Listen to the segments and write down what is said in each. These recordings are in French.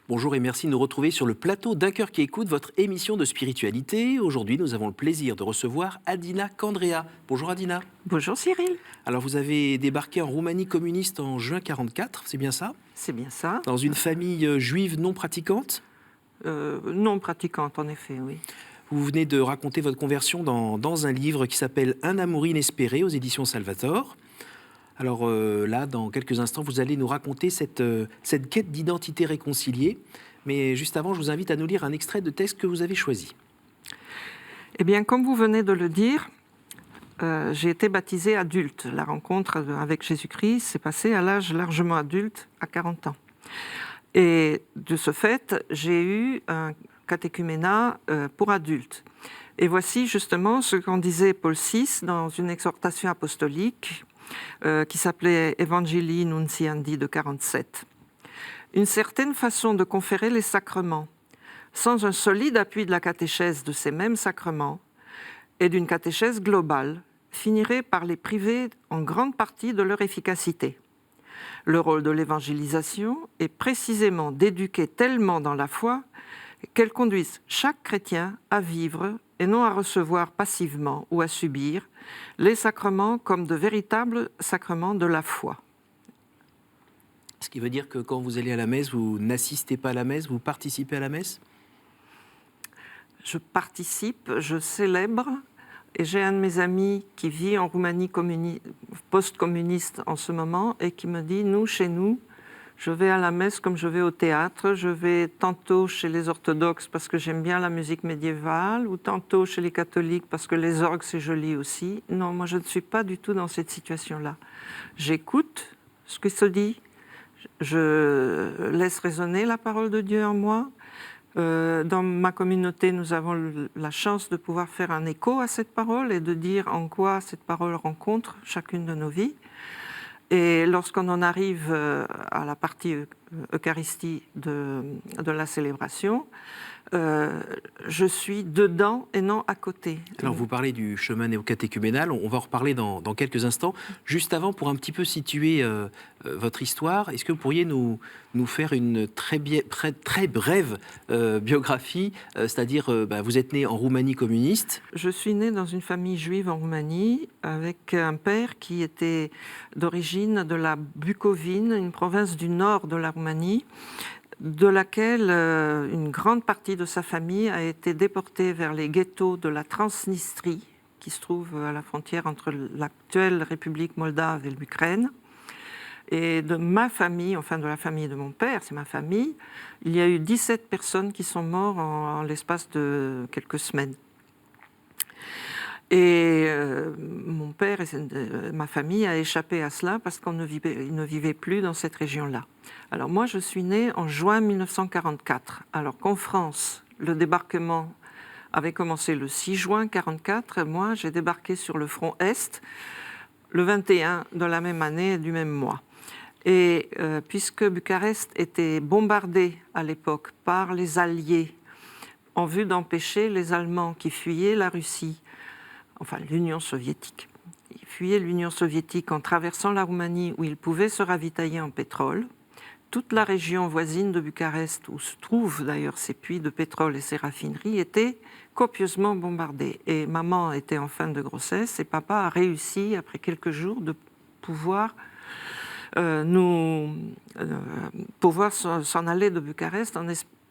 Bonjour et merci de nous retrouver sur le plateau d'Un cœur qui écoute, votre émission de spiritualité. Aujourd'hui, nous avons le plaisir de recevoir Adina Candrea. Bonjour Adina. Bonjour Cyril. Alors vous avez débarqué en Roumanie communiste en juin 1944, c'est bien ça? C'est bien ça. Dans une famille juive non pratiquante? Non pratiquante, en effet, oui. Vous venez de raconter votre conversion dans un livre qui s'appelle Un amour inespéré aux éditions Salvator. Alors là, dans quelques instants, vous allez nous raconter cette quête d'identité réconciliée. Mais juste avant, je vous invite à nous lire un extrait de texte que vous avez choisi. Eh bien, comme vous venez de le dire, j'ai été baptisée adulte. La rencontre avec Jésus-Christ s'est passée à l'âge largement adulte, à 40 ans. Et de ce fait, j'ai eu un catéchuménat pour adultes. Et voici justement ce qu'en disait Paul VI dans une exhortation apostolique qui s'appelait Evangelii Nuntiandi de 47. Une certaine façon de conférer les sacrements, sans un solide appui de la catéchèse de ces mêmes sacrements et d'une catéchèse globale, finirait par les priver en grande partie de leur efficacité. Le rôle de l'évangélisation est précisément d'éduquer tellement dans la foi qu'elle conduise chaque chrétien à vivre et non à recevoir passivement ou à subir les sacrements comme de véritables sacrements de la foi. Ce qui veut dire que quand vous allez à la messe, vous n'assistez pas à la messe, vous participez à la messe? Je participe, je célèbre, et j'ai un de mes amis qui vit en Roumanie post-communiste en ce moment et qui me dit, chez nous, je vais à la messe comme je vais au théâtre, je vais tantôt chez les orthodoxes parce que j'aime bien la musique médiévale, ou tantôt chez les catholiques parce que les orgues c'est joli aussi. Non, moi je ne suis pas du tout dans cette situation-là. J'écoute ce qui se dit, je laisse résonner la parole de Dieu en moi. Dans ma communauté, nous avons la chance de pouvoir faire un écho à cette parole et de dire en quoi cette parole rencontre chacune de nos vies. Et lorsqu'on en arrive à la partie Eucharistie de la célébration, je suis dedans et non à côté. Alors vous parlez du chemin néo-catéchuménal, on va en reparler dans quelques instants. Juste avant, pour un petit peu situer votre histoire, est-ce que vous pourriez nous faire une très brève biographie, c'est-à-dire vous êtes né en Roumanie communiste. Je suis née dans une famille juive en Roumanie avec un père qui était d'origine de la Bucovine, une province du nord de la Roumanie, de laquelle une grande partie de sa famille a été déportée vers les ghettos de la Transnistrie, qui se trouve à la frontière entre l'actuelle République moldave et l'Ukraine. Et de ma famille, enfin de la famille de mon père, c'est ma famille, il y a eu 17 personnes qui sont mortes en l'espace de quelques semaines. Et mon père et ma famille a échappé à cela parce qu'ils ne vivaient plus dans cette région-là. Alors moi, je suis née en juin 1944, alors qu'en France, le débarquement avait commencé le 6 juin 1944. Moi, j'ai débarqué sur le front Est le 21 de la même année, du même mois. Et puisque Bucarest était bombardée à l'époque par les Alliés en vue d'empêcher les Allemands qui fuyaient la Russie, enfin l'Union soviétique. Ils fuyaient l'Union soviétique en traversant la Roumanie où ils pouvaient se ravitailler en pétrole. Toute la région voisine de Bucarest, où se trouvent d'ailleurs ces puits de pétrole et ces raffineries, était copieusement bombardée. Et maman était en fin de grossesse et papa a réussi, après quelques jours, de pouvoir s'en aller de Bucarest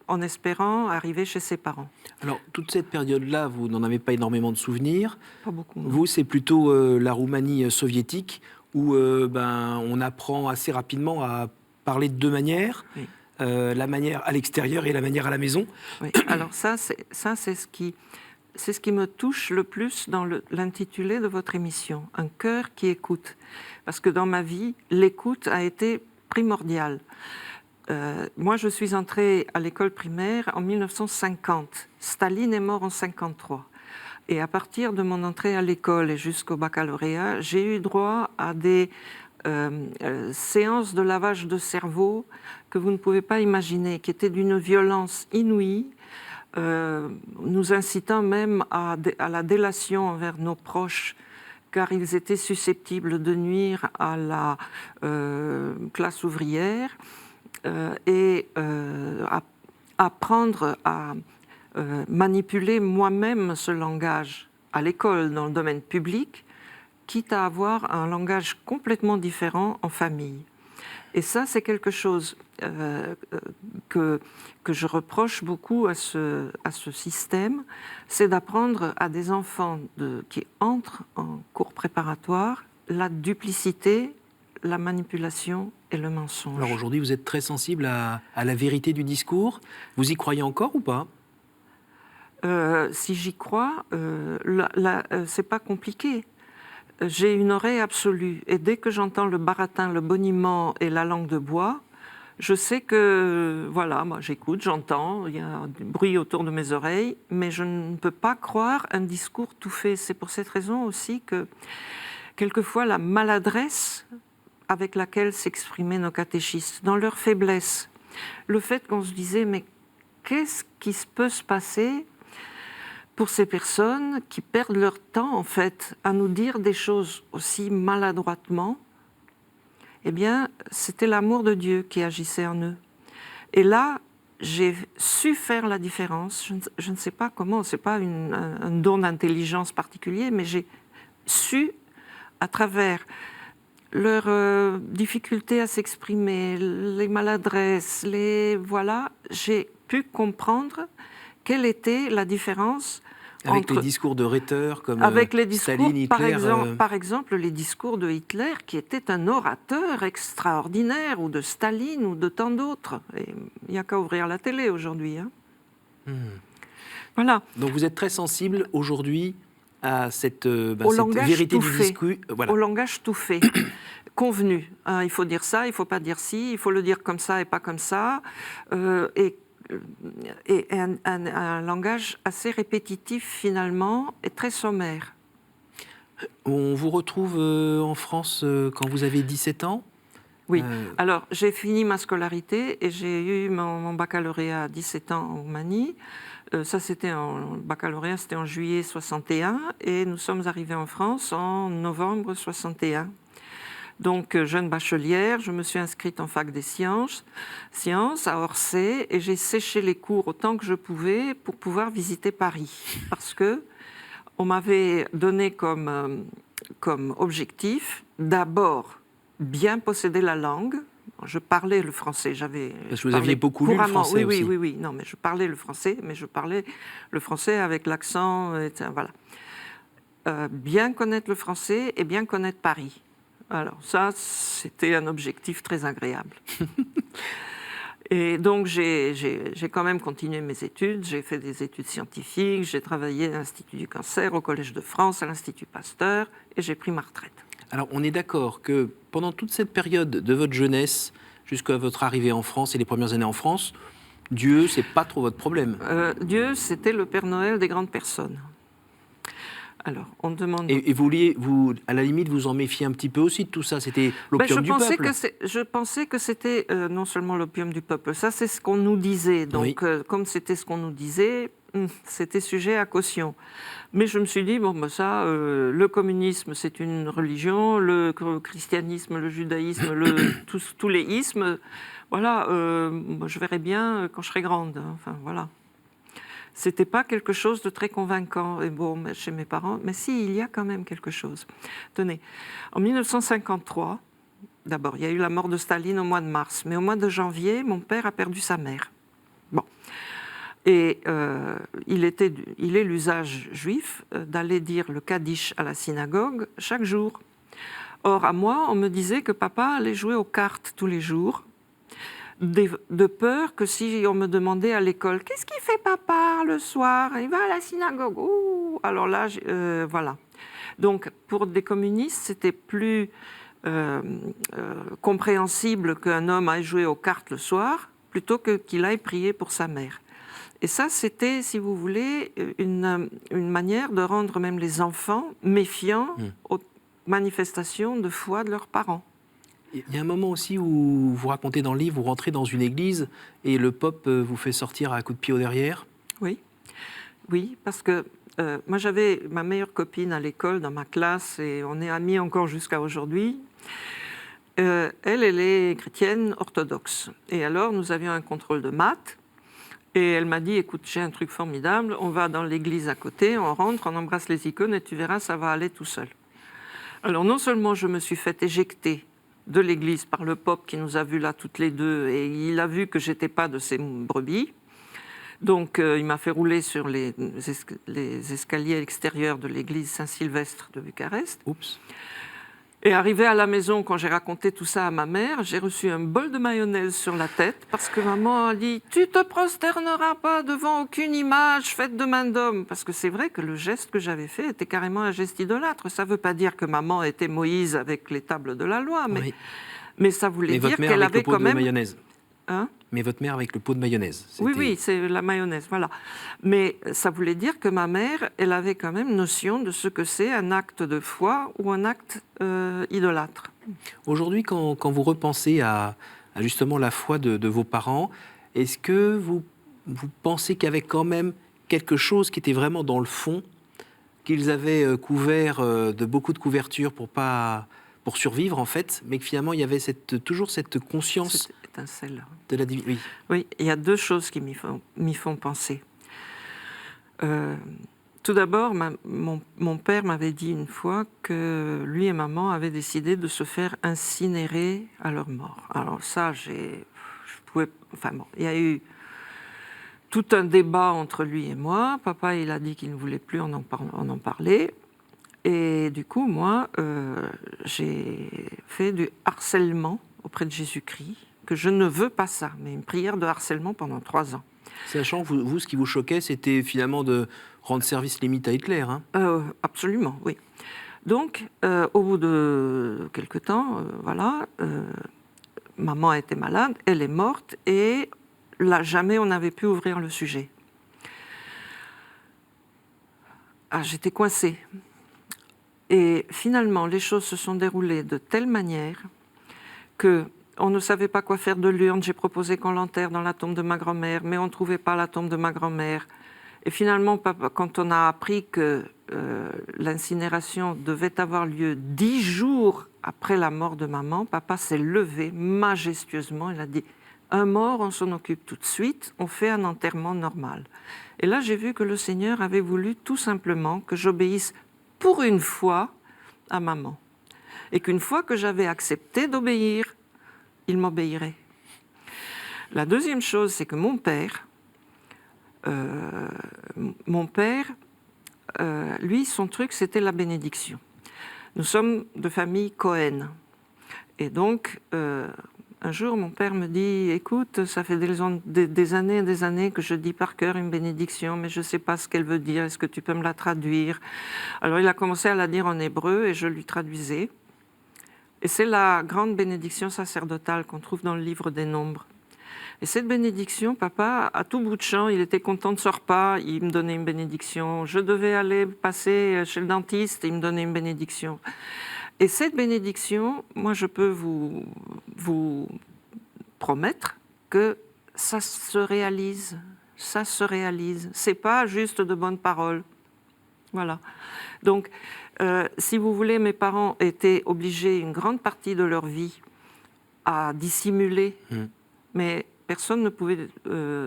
en espérant arriver chez ses parents. Alors, toute cette période-là, vous n'en avez pas énormément de souvenirs. Pas beaucoup. Non. Vous, c'est plutôt la Roumanie soviétique, où on apprend assez rapidement à parler de deux manières. Oui. La manière à l'extérieur et la manière à la maison. Oui. Alors c'est ce qui me touche le plus dans l'intitulé de votre émission, Un cœur qui écoute. Parce que dans ma vie, l'écoute a été primordiale. Moi, je suis entrée à l'école primaire en 1950. Staline est mort en 1953. Et à partir de mon entrée à l'école et jusqu'au baccalauréat, j'ai eu droit à des séances de lavage de cerveau que vous ne pouvez pas imaginer, qui étaient d'une violence inouïe, nous incitant même à la délation envers nos proches, car ils étaient susceptibles de nuire à la classe ouvrière. et apprendre à manipuler moi-même ce langage à l'école, dans le domaine public, quitte à avoir un langage complètement différent en famille. Et ça, c'est quelque chose que je reproche beaucoup à ce système, c'est d'apprendre à des enfants qui entrent en cours préparatoire la duplicité, la manipulation et le mensonge. Alors aujourd'hui, vous êtes très sensible à la vérité du discours. Vous y croyez encore ou pas ? Si j'y crois, c'est pas compliqué. J'ai une oreille absolue et dès que j'entends le baratin, le boniment et la langue de bois, je sais que, voilà, moi j'écoute, j'entends, il y a du bruit autour de mes oreilles, mais je ne peux pas croire un discours tout fait. C'est pour cette raison aussi que, quelquefois, la maladresse avec laquelle s'exprimaient nos catéchistes, dans leur faiblesse, le fait qu'on se disait, mais qu'est-ce qui peut se passer pour ces personnes qui perdent leur temps, en fait, à nous dire des choses aussi maladroitement, eh bien, c'était l'amour de Dieu qui agissait en eux. Et là, j'ai su faire la différence. Je ne sais pas comment, ce n'est pas un don d'intelligence particulier, mais j'ai su, à travers leurs difficultés à s'exprimer, les maladresses, voilà, j'ai pu comprendre quelle était la différence avec les discours de rhéteurs comme avec les discours, Staline, Hitler. Par exemple, les discours de Hitler, qui était un orateur extraordinaire, ou de Staline, ou de tant d'autres. Il n'y a qu'à ouvrir la télé aujourd'hui. Hein. Voilà. Donc vous êtes très sensible aujourd'hui à cette vérité du discours. Voilà. Au langage tout fait, convenu. Hein, il faut dire ça, il ne faut pas dire ci, il faut le dire comme ça et pas comme ça. Et un langage assez répétitif finalement et très sommaire. On vous retrouve en France quand vous avez 17 ans ? Oui, alors j'ai fini ma scolarité et j'ai eu mon baccalauréat à 17 ans en Roumanie. Ça c'était baccalauréat, c'était en juillet 61 et nous sommes arrivés en France en novembre 61. Donc, jeune bachelière, je me suis inscrite en fac des sciences à Orsay, et j'ai séché les cours autant que je pouvais pour pouvoir visiter Paris. Parce que on m'avait donné comme objectif, d'abord, bien posséder la langue. Je parlais le français, parce que vous aviez beaucoup lu le français aussi. Oui. Non, mais je parlais le français, mais je parlais le français avec l'accent, etc. Voilà. Bien connaître le français et bien connaître Paris. Alors ça, c'était un objectif très agréable. Et donc, j'ai quand même continué mes études. J'ai fait des études scientifiques, j'ai travaillé à l'Institut du cancer, au Collège de France, à l'Institut Pasteur, et j'ai pris ma retraite. Alors, on est d'accord que pendant toute cette période de votre jeunesse, jusqu'à votre arrivée en France et les premières années en France, Dieu, c'est pas trop votre problème. Dieu, c'était le Père Noël des grandes personnes. Alors, on demande... Et vous, à la limite, vous en méfiez un petit peu aussi de tout ça. C'était l'opium du peuple. Je pensais que c'était non seulement l'opium du peuple. Ça, c'est ce qu'on nous disait. Donc, oui. Comme c'était ce qu'on nous disait, c'était sujet à caution. Mais je me suis dit, le communisme, c'est une religion, le christianisme, le judaïsme, tous les ismes, voilà, je verrai bien quand je serai grande. Enfin, voilà. C'était pas quelque chose de très convaincant chez mes parents, mais si, il y a quand même quelque chose. Tenez, en 1953, d'abord, il y a eu la mort de Staline au mois de mars, mais au mois de janvier, mon père a perdu sa mère. Bon. Et il est l'usage juif d'aller dire le Kaddish à la synagogue chaque jour. Or, à moi, on me disait que papa allait jouer aux cartes tous les jours, de peur que si on me demandait à l'école « Qu'est-ce qu'il fait papa le soir ? Il va à la synagogue. » Ouh, alors là, voilà. Donc, pour des communistes, c'était plus compréhensible qu'un homme aille jouer aux cartes le soir plutôt qu'il aille prier pour sa mère. Et ça, c'était, si vous voulez, une manière de rendre même les enfants méfiants aux manifestations de foi de leurs parents. Il y a un moment aussi où vous racontez dans le livre, vous rentrez dans une église et le pope vous fait sortir à coups de pied au derrière. Oui, parce que moi j'avais ma meilleure copine à l'école, dans ma classe, et on est amis encore jusqu'à aujourd'hui. elle est chrétienne orthodoxe. Et alors, nous avions un contrôle de maths. Et elle m'a dit, écoute, j'ai un truc formidable, on va dans l'église à côté, on rentre, on embrasse les icônes et tu verras, ça va aller tout seul. Alors non seulement je me suis fait éjecter de l'église par le pope qui nous a vus là toutes les deux et il a vu que j'étais pas de ses brebis, donc il m'a fait rouler sur les escaliers extérieurs de l'église Saint-Sylvestre de Bucarest. Oups. Et arrivé à la maison, quand j'ai raconté tout ça à ma mère, j'ai reçu un bol de mayonnaise sur la tête parce que maman a dit « Tu te prosterneras pas devant aucune image faite de main d'homme ». Parce que c'est vrai que le geste que j'avais fait était carrément un geste idolâtre. Ça ne veut pas dire que maman était Moïse avec les tables de la loi, mais, Oui. mais ça voulait dire qu'elle avait quand même... mayonnaise. Hein? Mais votre mère avec le pot de mayonnaise. Oui, oui, c'est la mayonnaise, voilà. Mais ça voulait dire que ma mère, elle avait quand même notion de ce que c'est un acte de foi ou un acte idolâtre. Aujourd'hui, quand vous repensez à justement la foi de vos parents, est-ce que vous pensez qu'il y avait quand même quelque chose qui était vraiment dans le fond, qu'ils avaient couvert de beaucoup de couvertures pour survivre en fait, mais que finalement il y avait toujours cette conscience étincelle de la divinité. Oui. Oui, il y a deux choses qui m'y font penser. Tout d'abord, mon père m'avait dit une fois que lui et maman avaient décidé de se faire incinérer à leur mort. Alors ça, il y a eu tout un débat entre lui et moi. Papa, il a dit qu'il ne voulait plus en parler. Et du coup, moi, j'ai fait du harcèlement auprès de Jésus-Christ, que je ne veux pas ça, mais une prière de harcèlement pendant 3 ans. Sachant que vous, ce qui vous choquait, c'était finalement de rendre service limite à Hitler. Hein. Absolument, oui. Donc, au bout de quelque temps, maman était malade, elle est morte, et là, jamais on n'avait pu ouvrir le sujet. Ah, j'étais coincée. Et finalement, les choses se sont déroulées de telle manière qu'on ne savait pas quoi faire de l'urne. J'ai proposé qu'on l'enterre dans la tombe de ma grand-mère, mais on ne trouvait pas la tombe de ma grand-mère. Et finalement, quand on a appris que l'incinération devait avoir lieu 10 jours après la mort de maman, papa s'est levé majestueusement. Il a dit « Un mort, on s'en occupe tout de suite, on fait un enterrement normal ». Et là, j'ai vu que le Seigneur avait voulu tout simplement que j'obéisse pour une fois à maman. Et qu'une fois que j'avais accepté d'obéir, il m'obéirait. La deuxième chose, c'est que mon père, lui, son truc, c'était la bénédiction. Nous sommes de famille Cohen. Et donc, un jour, mon père me dit « Écoute, ça fait des années et des années que je dis par cœur une bénédiction, mais je ne sais pas ce qu'elle veut dire. Est-ce que tu peux me la traduire ?» Alors, il a commencé à la dire en hébreu et je lui traduisais. Et c'est la grande bénédiction sacerdotale qu'on trouve dans le livre des Nombres. Et cette bénédiction, papa, à tout bout de champ, il était content de ce repas, il me donnait une bénédiction. Je devais aller passer chez le dentiste, il me donnait une bénédiction. Et cette bénédiction, moi, je peux vous promettre que ça se réalise. Ça se réalise. C'est pas juste de bonnes paroles. Voilà. Donc, si vous voulez, mes parents étaient obligés une grande partie de leur vie à dissimuler, mais personne ne pouvait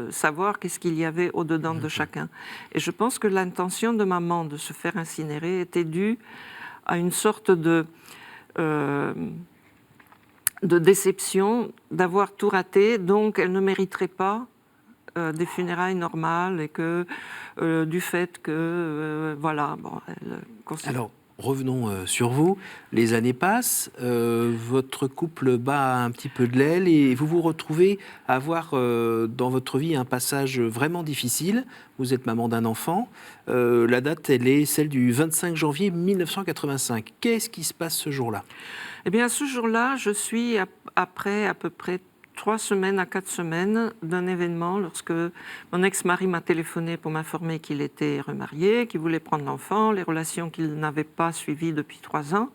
savoir qu'est-ce qu'il y avait au-dedans de chacun. Et je pense que l'intention de maman de se faire incinérer était due à une sorte de déception d'avoir tout raté, donc elle ne mériterait pas des funérailles normales et que du fait que voilà. Bon, Alors revenons sur vous. Les années passent, votre couple bat un petit peu de l'aile et vous vous retrouvez à avoir dans votre vie un passage vraiment difficile. Vous êtes maman d'un enfant. La date, elle est celle du 25 janvier 1985. Qu'est-ce qui se passe ce jour-là ? Eh bien, ce jour-là, je suis après à peu près 3 semaines à 4 semaines d'un événement lorsque mon ex-mari m'a téléphoné pour m'informer qu'il était remarié, qu'il voulait prendre l'enfant, les relations qu'il n'avait pas suivies depuis 3 ans.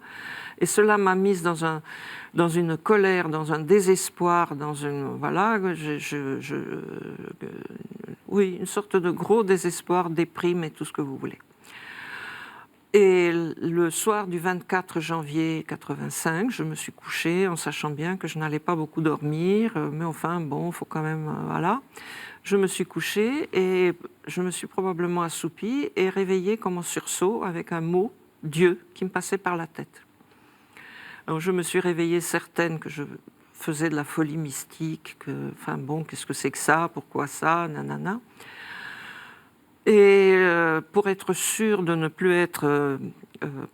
Et cela m'a mise dans une colère, dans un désespoir, dans une... Voilà, oui, une sorte de gros désespoir, déprime et tout ce que vous voulez. Et le soir du 24 janvier 85, je me suis couchée en sachant bien que je n'allais pas beaucoup dormir, mais enfin, bon, il faut quand même... voilà. Je me suis couchée et je me suis probablement assoupie et réveillée comme en sursaut avec un mot, Dieu, qui me passait par la tête. Alors je me suis réveillée certaine que je faisais de la folie mystique, enfin bon, qu'est-ce que c'est que ça, pourquoi ça, nanana. Et pour être sûre de ne plus être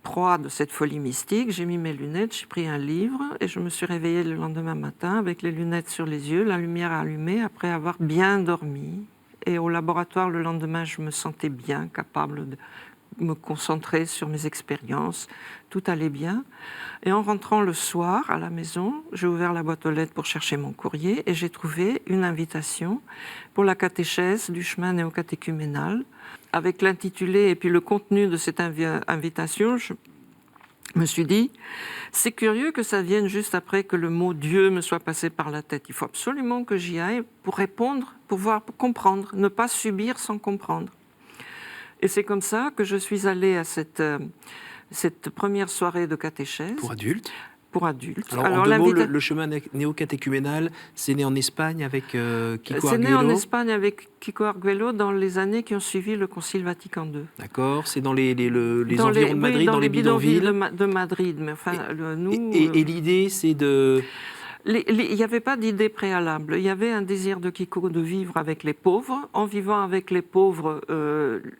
proie de cette folie mystique, j'ai mis mes lunettes, j'ai pris un livre et je me suis réveillée le lendemain matin avec les lunettes sur les yeux, la lumière allumée, après avoir bien dormi. Et au laboratoire, le lendemain, je me sentais bien, capable de me concentrer sur mes expériences. Tout allait bien. Et en rentrant le soir à la maison, j'ai ouvert la boîte aux lettres pour chercher mon courrier et j'ai trouvé une invitation pour la catéchèse du chemin néocatéchuménal. Avec l'intitulé et puis le contenu de cette invitation, je me suis dit, c'est curieux que ça vienne juste après que le mot Dieu me soit passé par la tête. Il faut absolument que j'y aille pour répondre, pour comprendre, ne pas subir sans comprendre. Et c'est comme ça que je suis allée à cette première soirée de catéchèse. Pour adultes. Pour adultes. Alors en deux mots, le chemin néocatéchuménal, c'est né en Espagne avec Kiko Arguello. C'est né en Espagne avec Kiko Arguello dans les années qui ont suivi le Concile Vatican II. D'accord, c'est dans les environs de Madrid, dans les bidonvilles de Madrid. Mais enfin, et l'idée, c'est de... Il n'y avait pas d'idée préalable. Il y avait un désir de Kiko de vivre avec les pauvres. En vivant avec les pauvres,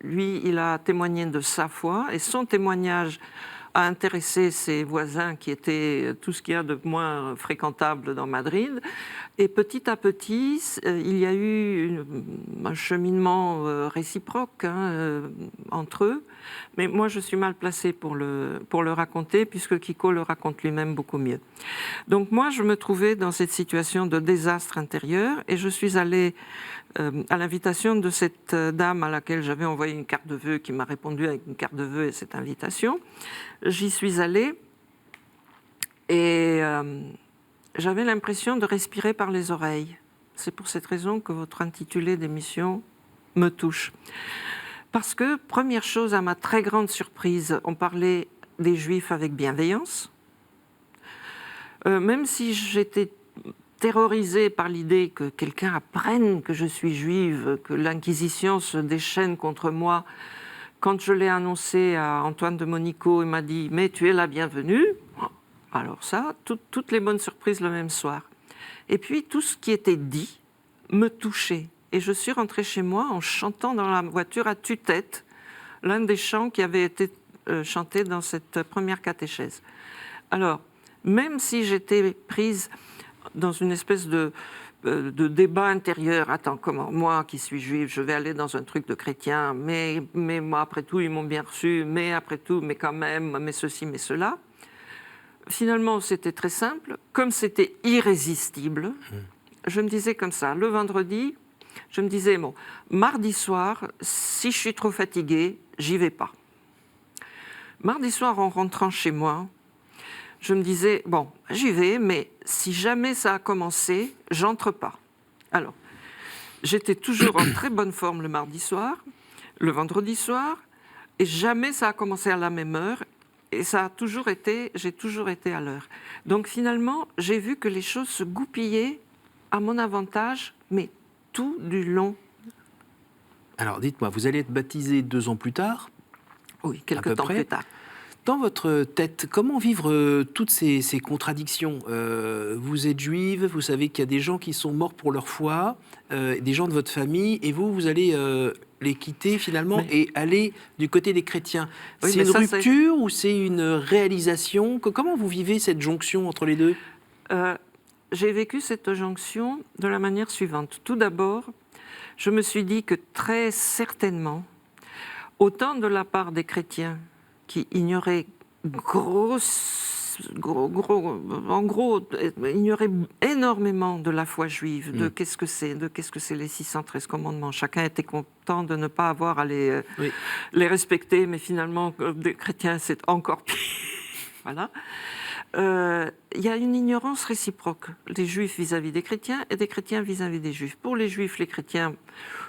lui, il a témoigné de sa foi et son témoignage a intéressé ses voisins qui étaient tout ce qu'il y a de moins fréquentable dans Madrid. Et petit à petit, il y a eu un cheminement réciproque entre eux. Mais moi, je suis mal placée pour le raconter, puisque Kiko le raconte lui-même beaucoup mieux. Donc moi, je me trouvais dans cette situation de désastre intérieur, et je suis allée à l'invitation de cette dame à laquelle j'avais envoyé une carte de vœux, qui m'a répondu avec une carte de vœux et cette invitation. J'y suis allée, et j'avais l'impression de respirer par les oreilles. C'est pour cette raison que votre intitulé d'émission me touche. Parce que, première chose, à ma très grande surprise, on parlait des Juifs avec bienveillance. Même si j'étais terrorisée par l'idée que quelqu'un apprenne que je suis juive, que l'Inquisition se déchaîne contre moi, quand je l'ai annoncé à Antoine de Monico, il m'a dit « Mais tu es la bienvenue ». Alors ça, toutes les bonnes surprises le même soir. Et puis, tout ce qui était dit me touchait. Et je suis rentrée chez moi en chantant dans la voiture à tue-tête l'un des chants qui avait été chanté dans cette première catéchèse. Alors, même si j'étais prise dans une espèce de débat intérieur, attends, comment, moi qui suis juive, je vais aller dans un truc de chrétien, mais moi, après tout, ils m'ont bien reçu, mais après tout, mais quand même, mais ceci, mais cela. Finalement, c'était très simple. Comme c'était irrésistible, je me disais comme ça, le vendredi, je me disais, bon, mardi soir, si je suis trop fatiguée, j'y vais pas. Mardi soir, en rentrant chez moi, je me disais, bon, j'y vais, mais si jamais ça a commencé, j'entre pas. Alors, j'étais toujours en très bonne forme le mardi soir, le vendredi soir, et jamais ça a commencé à la même heure, et ça a toujours été, j'ai toujours été à l'heure. Donc finalement, j'ai vu que les choses se goupillaient à mon avantage, mais tout du long. Alors, dites-moi, vous allez être baptisé 2 ans plus tard. Oui, quelques temps plus tard. Dans votre tête, comment vivre toutes ces contradictions ? Vous êtes juive, vous savez qu'il y a des gens qui sont morts pour leur foi, des gens de votre famille, et vous allez les quitter finalement et aller du côté des chrétiens. Oui, c'est une rupture ou c'est une réalisation ? Comment vous vivez cette jonction entre les deux ? J'ai vécu cette jonction de la manière suivante. Tout d'abord, je me suis dit que très certainement, autant de la part des chrétiens qui ignoraient ignoraient énormément de la foi juive, de qu'est-ce que c'est les 613 commandements. Chacun était content de ne pas avoir à les respecter, mais finalement, des chrétiens, c'est encore pire. Voilà. il y a une ignorance réciproque, les juifs vis-à-vis des chrétiens et des chrétiens vis-à-vis des juifs. Pour les juifs, les chrétiens,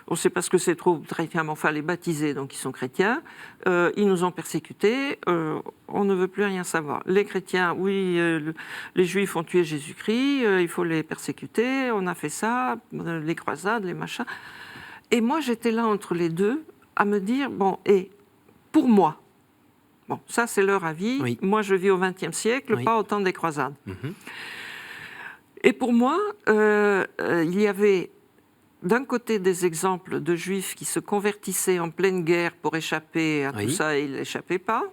on ne sait pas ce que c'est trop chrétien, mais enfin les baptisés, donc ils sont chrétiens, ils nous ont persécutés, on ne veut plus rien savoir. Les chrétiens, oui, les juifs ont tué Jésus-Christ, il faut les persécuter, on a fait ça, les croisades, les machins. Et moi j'étais là entre les deux à me dire, bon, et pour moi, bon, ça, c'est leur avis. Oui. Moi, je vis au XXe siècle, Oui. pas au temps des croisades. Mhm. Et pour moi, il y avait d'un côté des exemples de juifs qui se convertissaient en pleine guerre pour échapper à Oui. tout ça, et ils n'échappaient pas.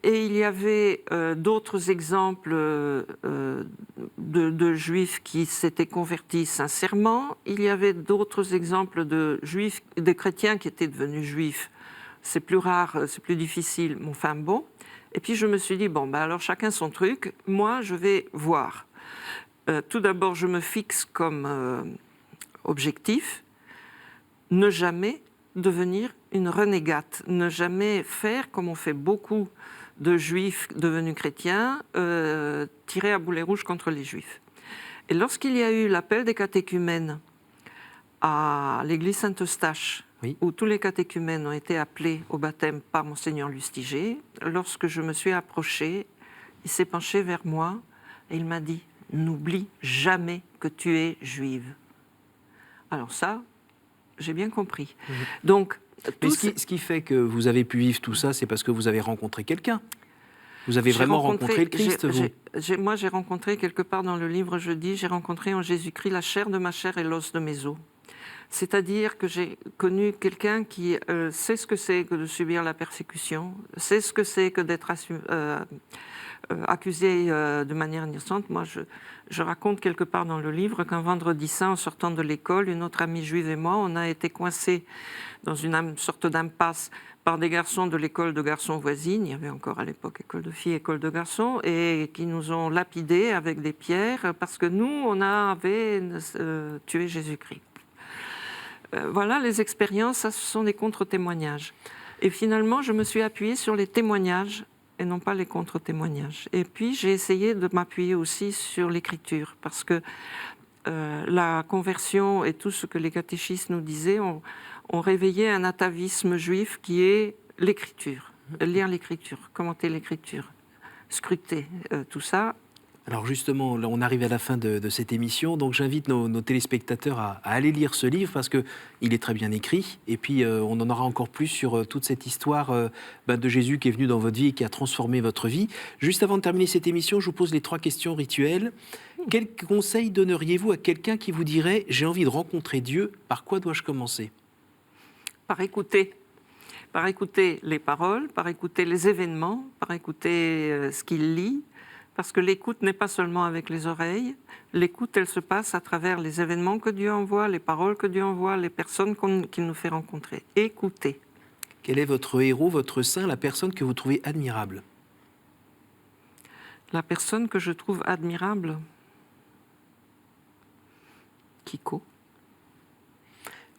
Et il y avait d'autres exemples de juifs qui s'étaient convertis sincèrement. Il y avait d'autres exemples de juifs, de chrétiens qui étaient devenus juifs. C'est plus rare, c'est plus difficile, mais enfin bon. Et puis je me suis dit, bon, ben alors chacun son truc, moi je vais voir. Tout d'abord, je me fixe comme objectif, ne jamais devenir une renégate, ne jamais faire, comme on fait beaucoup de juifs devenus chrétiens, tirer à boulet rouge contre les juifs. Et lorsqu'il y a eu l'appel des catéchumènes à l'église Saint-Eustache, Oui. où tous les catéchumènes ont été appelés au baptême par Monseigneur Lustiger, lorsque je me suis approchée, il s'est penché vers moi et il m'a dit « N'oublie jamais que tu es juive ». Alors ça, j'ai bien compris. Donc, Mais ce qui fait que vous avez pu vivre tout ça, c'est parce que vous avez rencontré quelqu'un. Vous avez j'ai vraiment rencontré le Christ, vous. Moi, j'ai rencontré, quelque part dans le livre, je dis, j'ai rencontré en Jésus-Christ la chair de ma chair et l'os de mes os. C'est-à-dire que j'ai connu quelqu'un qui sait ce que c'est que de subir la persécution, sait ce que c'est que d'être accusé de manière innocente. Moi, je raconte quelque part dans le livre qu'un vendredi saint, en sortant de l'école, une autre amie juive et moi, on a été coincés dans une sorte d'impasse par des garçons de l'école de garçons voisine. Il y avait encore à l'époque école de filles, école de garçons, et qui nous ont lapidés avec des pierres parce que nous, on avait tué Jésus-Christ. Voilà, les expériences, ça, ce sont des contre-témoignages. Et finalement, je me suis appuyée sur les témoignages et non pas les contre-témoignages. Et puis, j'ai essayé de m'appuyer aussi sur l'écriture, parce que la conversion et tout ce que les catéchistes nous disaient ont réveillé un atavisme juif qui est l'écriture. Lire l'écriture, commenter l'écriture, scruter tout ça. Alors justement, là, on arrive à la fin de cette émission, donc j'invite nos téléspectateurs à aller lire ce livre parce qu'il est très bien écrit, et puis on en aura encore plus sur toute cette histoire de Jésus qui est venu dans votre vie et qui a transformé votre vie. Juste avant de terminer cette émission, je vous pose les 3 questions rituelles. Quel conseil donneriez-vous à quelqu'un qui vous dirait « j'ai envie de rencontrer Dieu, par quoi dois-je commencer ?» Par écouter les paroles, par écouter les événements, par écouter ce qu'il lit. Parce que l'écoute n'est pas seulement avec les oreilles, l'écoute, elle se passe à travers les événements que Dieu envoie, les paroles que Dieu envoie, les personnes qu'il nous fait rencontrer. Écoutez. Quel est votre héros, votre saint, la personne que vous trouvez admirable ? La personne que je trouve admirable, Kiko.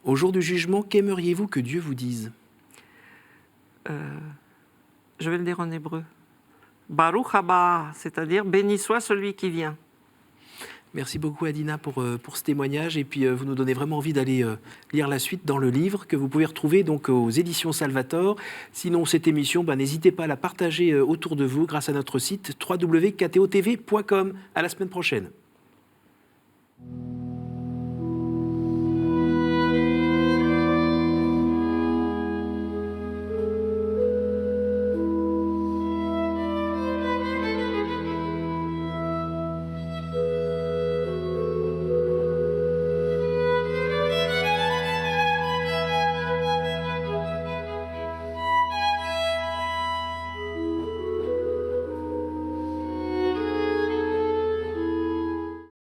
Au jour du jugement, qu'aimeriez-vous que Dieu vous dise ? Je vais le dire en hébreu. Baruch haba, c'est-à-dire béni soit celui qui vient. Merci beaucoup Adina pour ce témoignage, et puis vous nous donnez vraiment envie d'aller lire la suite dans le livre que vous pouvez retrouver donc aux éditions Salvator. Sinon cette émission, n'hésitez pas à la partager autour de vous grâce à notre site www.ktotv.com. À la semaine prochaine.